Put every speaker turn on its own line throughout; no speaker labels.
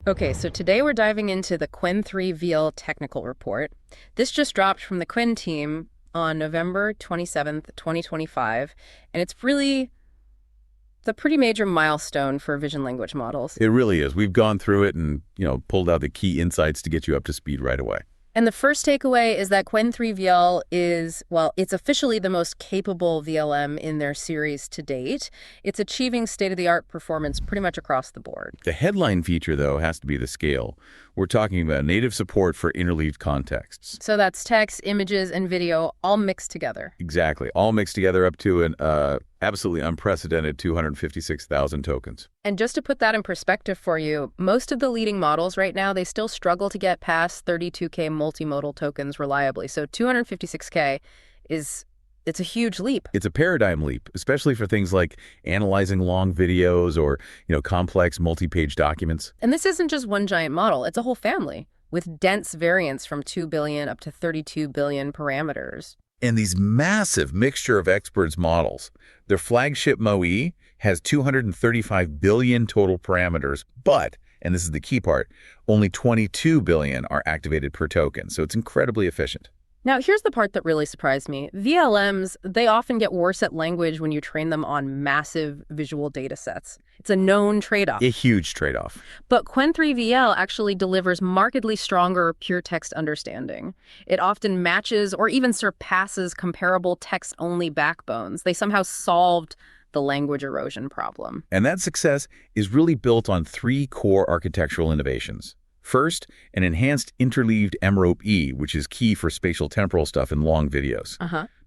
Okay, so today we're diving into the Qwen3-VL technical report. This just dropped from the Qwen team on November 27th, 2025, and it's a pretty major milestone for vision language models.
It really is. We've gone through it and, pulled out the key insights to get you up to speed right away.
And the first takeaway is that Qwen3-VL is, well, it's officially the most capable VLM in their series to date. It's achieving state-of-the-art performance pretty much across the board.
The headline feature, though, has to be the scale. We're talking about native support for interleaved contexts.
So that's text, images, and video all mixed together.
Exactly. All mixed together up to an absolutely unprecedented 256,000 tokens.
And just to put that in perspective for you, most of the leading models right now, they still struggle to get past 32K multimodal tokens reliably. So 256K it's a huge leap.
It's a paradigm leap, especially for things like analyzing long videos or, complex multi-page documents.
And this isn't just one giant model, it's a whole family with dense variants from 2 billion up to 32 billion parameters.
And these massive mixture of experts models, their flagship MOE has 235 billion total parameters, but, and this is the key part, only 22 billion are activated per token, so it's incredibly efficient.
Now, here's the part that really surprised me. VLMs, they often get worse at language when you train them on massive visual data sets. It's a known trade-off.
A huge trade-off.
But Qwen3-VL actually delivers markedly stronger pure text understanding. It often matches or even surpasses comparable text-only backbones. They somehow solved the language erosion problem.
And that success is really built on three core architectural innovations. First, an enhanced interleaved-MROPE, which is key for spatial-temporal stuff in long videos.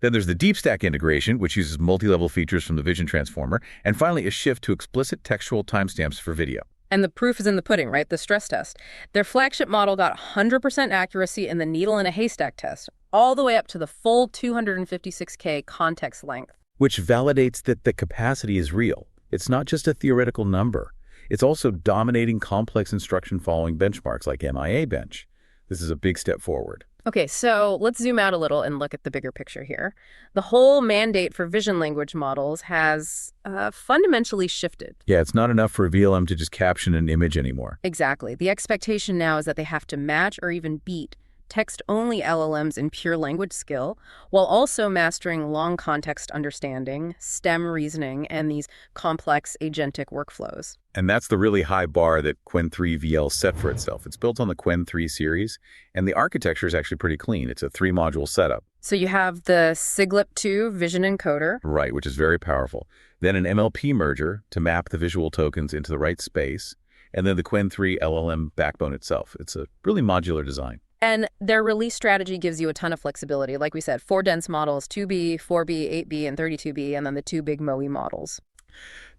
Then there's the DeepStack integration, which uses multi-level features from the Vision Transformer. And finally, a shift to explicit textual timestamps for video.
And the proof is in the pudding, right? The stress test. Their flagship model got 100% accuracy in the needle in a haystack test, all the way up to the full 256K context length.
Which validates that the capacity is real. It's not just a theoretical number. It's also dominating complex instruction following benchmarks like MIA bench. This is a big step forward.
Okay, so let's zoom out a little and look at the bigger picture here. The whole mandate for vision language models has fundamentally shifted.
Yeah, it's not enough for a VLM to just caption an image anymore.
Exactly. The expectation now is that they have to match or even beat text-only LLMs in pure language skill, while also mastering long context understanding, STEM reasoning, and these complex agentic workflows.
And that's the really high bar that Qwen3-VL set for itself. It's built on the Qwen3 series, and the architecture is actually pretty clean. It's a 3-module setup.
So you have the SIGLIP2 vision encoder.
Right, which is very powerful. Then an MLP merger to map the visual tokens into the right space, and then the Qwen3 LLM backbone itself. It's a really modular design.
And their release strategy gives you a ton of flexibility. Like we said, 4 dense models, 2B, 4B, 8B, and 32B, and then the 2 big MOE models.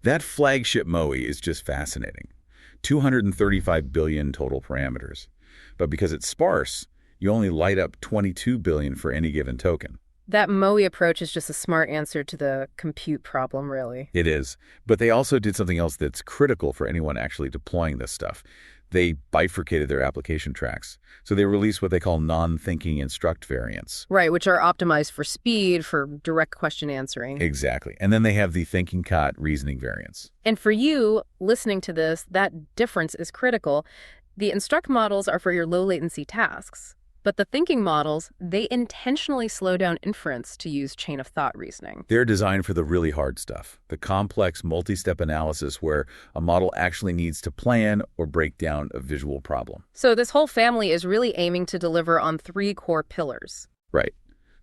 That flagship MOE is just fascinating. 235 billion total parameters. But because it's sparse, you only light up 22 billion for any given token.
That MOE approach is just a smart answer to the compute problem, really.
It is. But they also did something else that's critical for anyone actually deploying this stuff. They bifurcated their application tracks. So they released what they call non-thinking instruct variants.
Right, which are optimized for speed, for direct question answering.
Exactly. And then they have the thinking cat reasoning variants.
And for you, listening to this, that difference is critical. The instruct models are for your low latency tasks. But the thinking models, they intentionally slow down inference to use chain of thought reasoning.
They're designed for the really hard stuff, the complex multi-step analysis where a model actually needs to plan or break down a visual problem.
So this whole family is really aiming to deliver on 3 core pillars.
Right.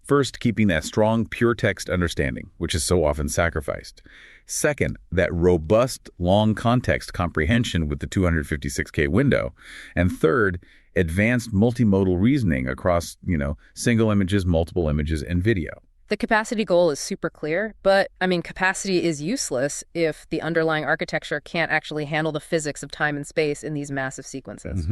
First, keeping that strong pure text understanding, which is so often sacrificed. Second, that robust long context comprehension with the 256K window. And third, advanced multimodal reasoning across, single images, multiple images, and video.
The capacity goal is super clear, but, capacity is useless if the underlying architecture can't actually handle the physics of time and space in these massive sequences.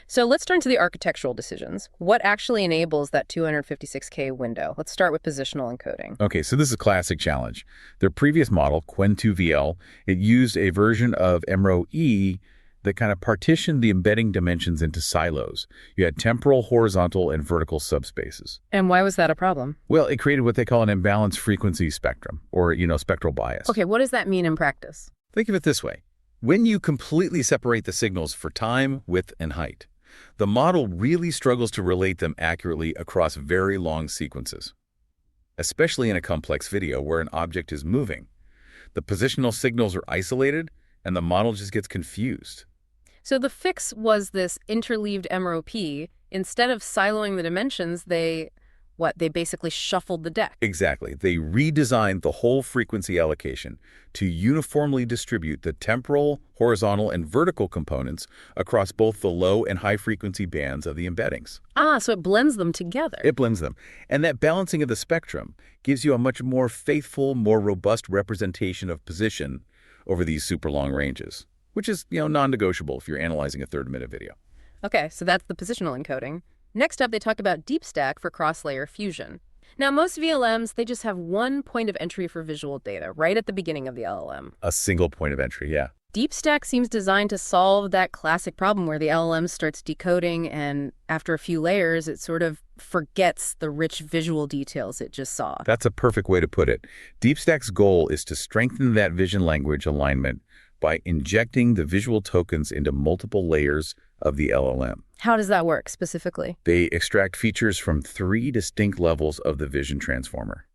So let's turn to the architectural decisions. What actually enables that 256K window? Let's start with positional encoding.
Okay, so this is a classic challenge. Their previous model, Qwen2-VL, it used a version of MROE that kind of partitioned the embedding dimensions into silos. You had temporal, horizontal, and vertical subspaces.
And why was that a problem?
Well, it created what they call an imbalanced frequency spectrum, or, spectral bias.
Okay, what does that mean in practice?
Think of it this way. When you completely separate the signals for time, width, and height, the model really struggles to relate them accurately across very long sequences, especially in a complex video where an object is moving. The positional signals are isolated, and the model just gets confused.
So the fix was this interleaved-MROPE. Instead of siloing the dimensions, they basically shuffled the deck.
Exactly. They redesigned the whole frequency allocation to uniformly distribute the temporal, horizontal, and vertical components across both the low and high frequency bands of the embeddings.
So it blends them together.
It blends them. And that balancing of the spectrum gives you a much more faithful, more robust representation of position over these super long ranges, which is, non-negotiable if you're analyzing a 30-minute video.
Okay, so that's the positional encoding. Next up, they talk about DeepStack for cross-layer fusion. Now, most VLMs, they just have one point of entry for visual data right at the beginning of the LLM.
A single point of entry, yeah.
DeepStack seems designed to solve that classic problem where the LLM starts decoding and after a few layers, it sort of forgets the rich visual details it just saw.
That's a perfect way to put it. DeepStack's goal is to strengthen that vision language alignment by injecting the visual tokens into multiple layers of the LLM.
How does that work specifically?
They extract features from 3 distinct levels of the vision transformer.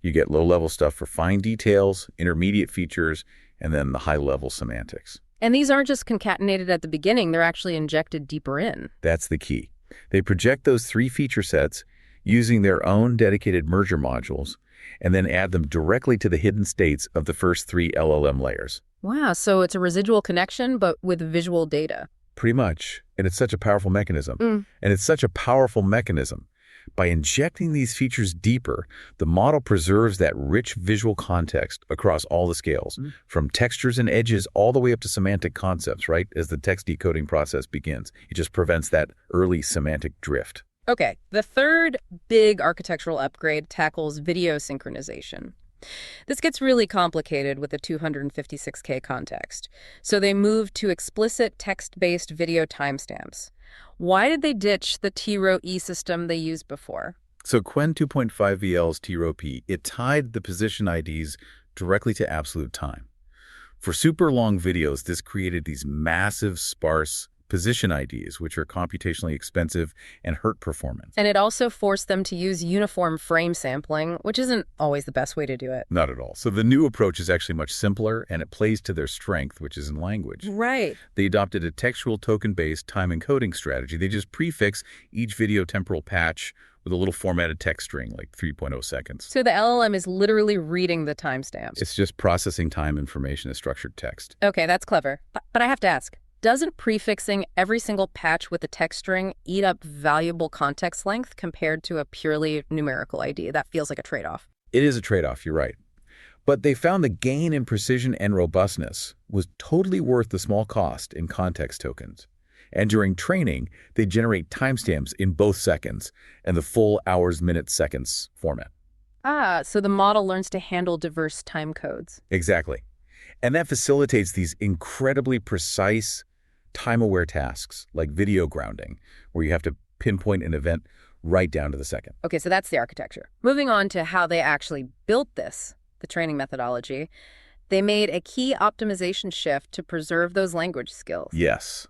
You get low-level stuff for fine details, intermediate features, and then the high-level semantics.
And these aren't just concatenated at the beginning, they're actually injected deeper in.
That's the key. They project those 3 feature sets using their own dedicated merger modules and then add them directly to the hidden states of the first 3 LLM layers.
Wow, so it's a residual connection, but with visual data.
Pretty much. And it's such a powerful mechanism. And it's such a powerful mechanism. By injecting these features deeper, the model preserves that rich visual context across all the scales, from textures and edges all the way up to semantic concepts, right? As the text decoding process begins, it just prevents that early semantic drift.
Okay, the third big architectural upgrade tackles video synchronization. This gets really complicated with the 256K context. So they moved to explicit text-based video timestamps. Why did they ditch the T-Row-E system they used before?
So Qwen3-VL's T-Row-P, it tied the position IDs directly to absolute time. For super long videos, this created these massive, sparse position IDs, which are computationally expensive and hurt performance.
And it also forced them to use uniform frame sampling, which isn't always the best way to do it.
Not at all. So the new approach is actually much simpler, and it plays to their strength, which is in language.
Right.
They adopted a textual token-based time encoding strategy. They just prefix each video temporal patch with a little formatted text string, like 3.0 seconds.
So the LLM is literally reading the timestamps.
It's just processing time information as structured text.
Okay, that's clever. But I have to ask, doesn't prefixing every single patch with a text string eat up valuable context length compared to a purely numerical ID? That feels like a trade-off.
It is a trade-off, you're right. But they found the gain in precision and robustness was totally worth the small cost in context tokens. And during training, they generate timestamps in both seconds and the full hours, minutes, seconds format.
So the model learns to handle diverse time codes.
Exactly. And that facilitates these incredibly precise, time-aware tasks like video grounding, where you have to pinpoint an event right down to the second.
Okay, so that's the architecture. Moving on to how they actually built this, the training methodology, they made a key optimization shift to preserve those language skills.
Yes.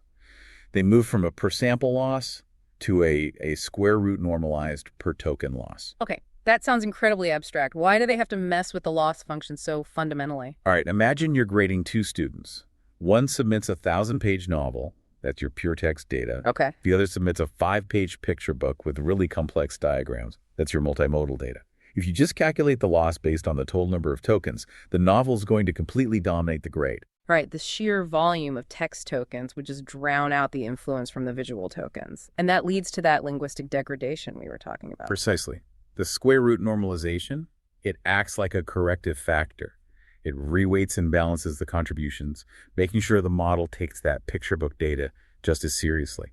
They moved from a per sample loss to a square root normalized per token loss.
Okay, that sounds incredibly abstract. Why do they have to mess with the loss function so fundamentally?
All right, imagine you're grading 2 students. One submits a 1,000-page novel. That's your pure text data.
Okay.
The other submits a 5-page picture book with really complex diagrams. That's your multimodal data. If you just calculate the loss based on the total number of tokens, the novel is going to completely dominate the grade.
Right, the sheer volume of text tokens would just drown out the influence from the visual tokens. And that leads to that linguistic degradation we were talking about.
Precisely. The square root normalization, it acts like a corrective factor. It reweights and balances the contributions, making sure the model takes that picture book data just as seriously.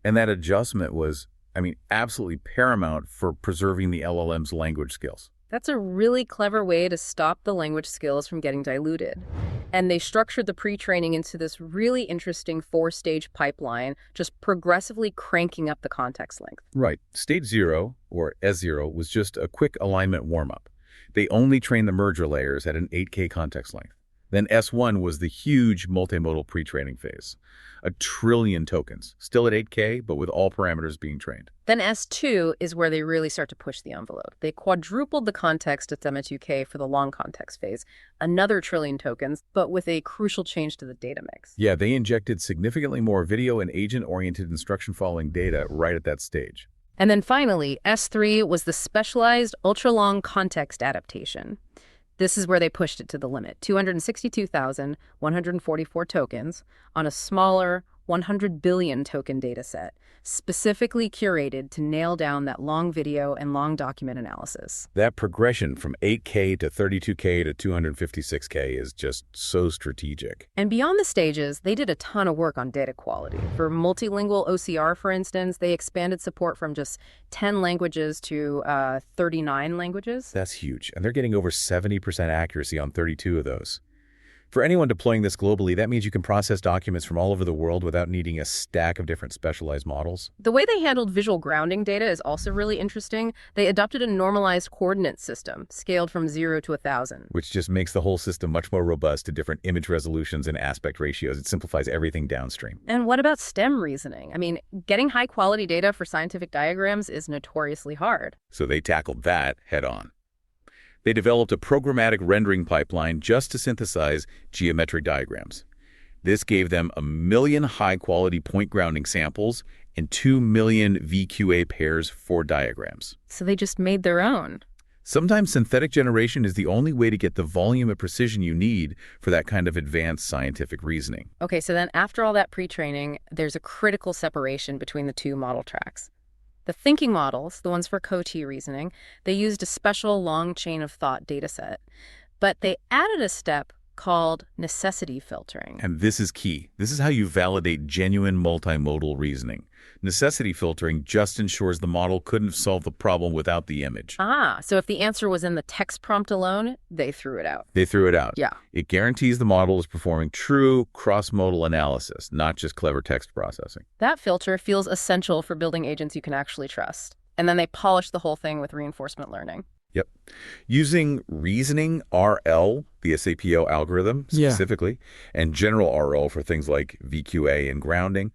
And that adjustment was, absolutely paramount for preserving the LLM's language skills.
That's a really clever way to stop the language skills from getting diluted. And they structured the pre-training into this really interesting 4-stage pipeline, just progressively cranking up the context length.
Right. Stage 0, or S0, was just a quick alignment warm-up. They only trained the merger layers at an 8K context length. Then S1 was the huge multimodal pre-training phase. 1 trillion tokens, still at 8K, but with all parameters being trained.
Then S2 is where they really start to push the envelope. They quadrupled the context at Lemma2K for the long context phase, another 1 trillion tokens, but with a crucial change to the data mix.
Yeah, they injected significantly more video and agent-oriented instruction-following data right at that stage.
And then finally, S3 was the specialized ultra-long context adaptation. This is where they pushed it to the limit, 262,144 tokens on a smaller 100 billion token data set, specifically curated to nail down that long video and long document analysis.
That progression from 8K to 32K to 256K is just so strategic.
And beyond the stages, they did a ton of work on data quality. For multilingual OCR, for instance, they expanded support from just 10 languages to 39 languages.
That's huge. And they're getting over 70% accuracy on 32 of those. For anyone deploying this globally, that means you can process documents from all over the world without needing a stack of different specialized models.
The way they handled visual grounding data is also really interesting. They adopted a normalized coordinate system, scaled from 0 to 1,000.
Which just makes the whole system much more robust to different image resolutions and aspect ratios. It simplifies everything downstream.
And what about STEM reasoning? I mean, getting high-quality data for scientific diagrams is notoriously hard.
So they tackled that head on. They developed a programmatic rendering pipeline just to synthesize geometric diagrams. This gave them 1 million high-quality point grounding samples and 2 million VQA pairs for diagrams.
So they just made their own.
Sometimes synthetic generation is the only way to get the volume of precision you need for that kind of advanced scientific reasoning.
Okay, so then after all that pre-training, there's a critical separation between the two model tracks. The thinking models, the ones for CoT reasoning, they used a special long chain of thought dataset, but they added a step called necessity filtering.
And this is key. This is how you validate genuine multimodal reasoning. Necessity filtering just ensures the model couldn't have solved the problem without the image.
So if the answer was in the text prompt alone, they threw it out.
They threw it out.
Yeah.
It guarantees the model is performing true cross-modal analysis, not just clever text processing.
That filter feels essential for building agents you can actually trust. And then they polished the whole thing with reinforcement learning.
Yep. Using reasoning RL, the SAPO algorithm specifically, and general RL for things like VQA and grounding,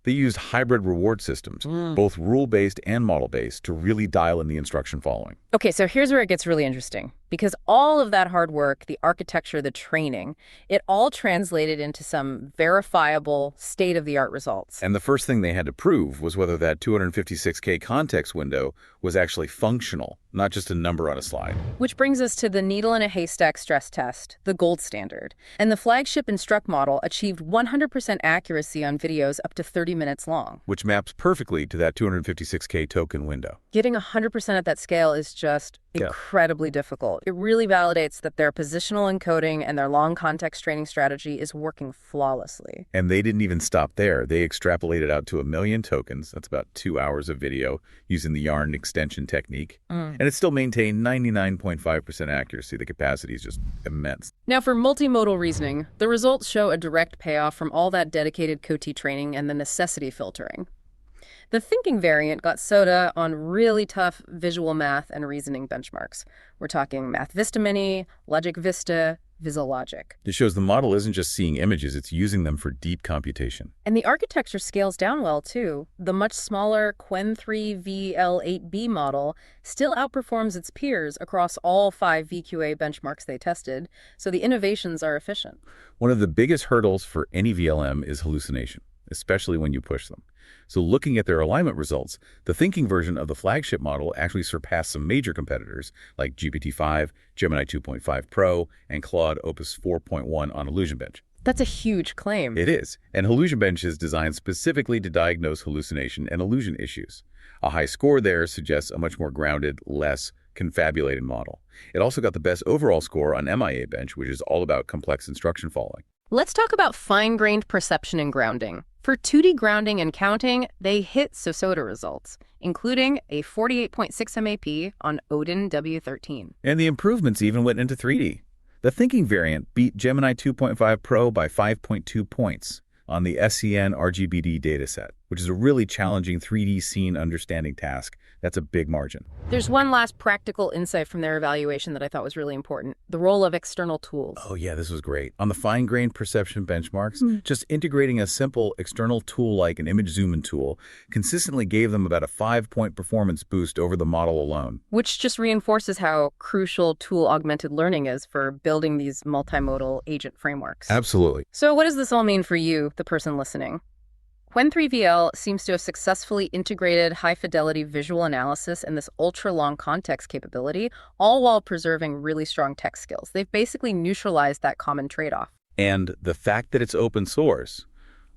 they used hybrid reward systems, both rule-based and model-based, to really dial in the instruction following.
Okay, so here's where it gets really interesting. Because all of that hard work, the architecture, the training, it all translated into some verifiable state-of-the-art results.
And the first thing they had to prove was whether that 256K context window was actually functional, not just a number on a slide.
Which brings us to the needle-in-a-haystack stress test, the gold standard. And the flagship Instruct model achieved 100% accuracy on videos up to 30 minutes long.
Which maps perfectly to that 256K token window.
Getting 100% at that scale is just incredibly difficult. It really validates that their positional encoding and their long context training strategy is working flawlessly.
And they didn't even stop there. They extrapolated out to 1 million tokens. That's about 2 hours of video using the yarn extension technique. And it still maintained 99.5% accuracy. The capacity is just immense.
Now for multimodal reasoning, the results show a direct payoff from all that dedicated CoT training and the necessity filtering. The thinking variant got soda on really tough visual math and reasoning benchmarks. We're talking Math Vista Mini, Logic Vista, VisiLogic.
This shows the model isn't just seeing images, it's using them for deep computation.
And the architecture scales down well, too. The much smaller Qwen3-VL 8B model still outperforms its peers across all 5 VQA benchmarks they tested, so the innovations are efficient.
One of the biggest hurdles for any VLM is hallucination, especially when you push them. So looking at their alignment results, the thinking version of the flagship model actually surpassed some major competitors like GPT-5, Gemini 2.5 Pro, and Claude Opus 4.1 on IllusionBench.
That's a huge claim.
It is. And IllusionBench is designed specifically to diagnose hallucination and illusion issues. A high score there suggests a much more grounded, less confabulated model. It also got the best overall score on MIA Bench, which is all about complex instruction following.
Let's talk about fine-grained perception and grounding. For 2D grounding and counting, they hit SOSOTA results, including a 48.6 MAP on Odin W13.
And the improvements even went into 3D. The thinking variant beat Gemini 2.5 Pro by 5.2 points on the SCN RGBD dataset, which is a really challenging 3D scene understanding task. That's a big margin.
There's one last practical insight from their evaluation that I thought was really important: the role of external tools.
Oh yeah, this was great. On the fine-grained perception benchmarks, just integrating a simple external tool like an image zoom-in tool consistently gave them about a 5-point performance boost over the model alone.
Which just reinforces how crucial tool-augmented learning is for building these multimodal agent frameworks.
Absolutely.
So what does this all mean for you, the person listening? Qwen3-VL seems to have successfully integrated high-fidelity visual analysis and this ultra-long context capability, all while preserving really strong tech skills. They've basically neutralized that common trade-off.
And the fact that it's open source,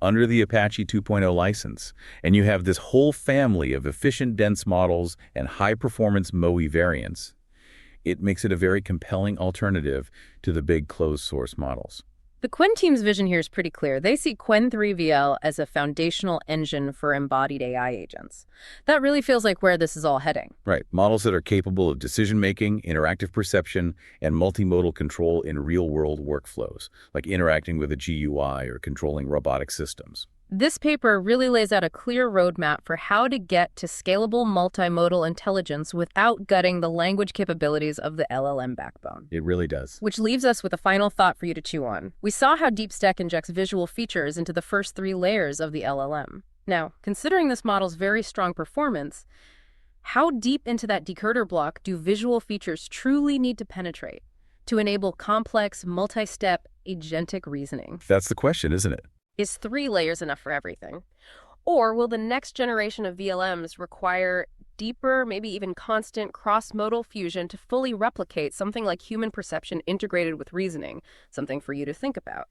under the Apache 2.0 license, and you have this whole family of efficient dense models and high-performance MOE variants, it makes it a very compelling alternative to the big closed-source models.
The Qwen team's vision here is pretty clear. They see Qwen3-VL as a foundational engine for embodied AI agents. That really feels like where this is all heading.
Right. Models that are capable of decision-making, interactive perception, and multimodal control in real-world workflows, like interacting with a GUI or controlling robotic systems.
This paper really lays out a clear roadmap for how to get to scalable multimodal intelligence without gutting the language capabilities of the LLM backbone.
It really does.
Which leaves us with a final thought for you to chew on. We saw how DeepStack injects visual features into the first 3 layers of the LLM. Now, considering this model's very strong performance, how deep into that decoder block do visual features truly need to penetrate to enable complex, multi-step, agentic reasoning?
That's the question, isn't it?
Is 3 layers enough for everything? Or will the next generation of VLMs require deeper, maybe even constant cross-modal fusion to fully replicate something like human perception integrated with reasoning? Something for you to think about.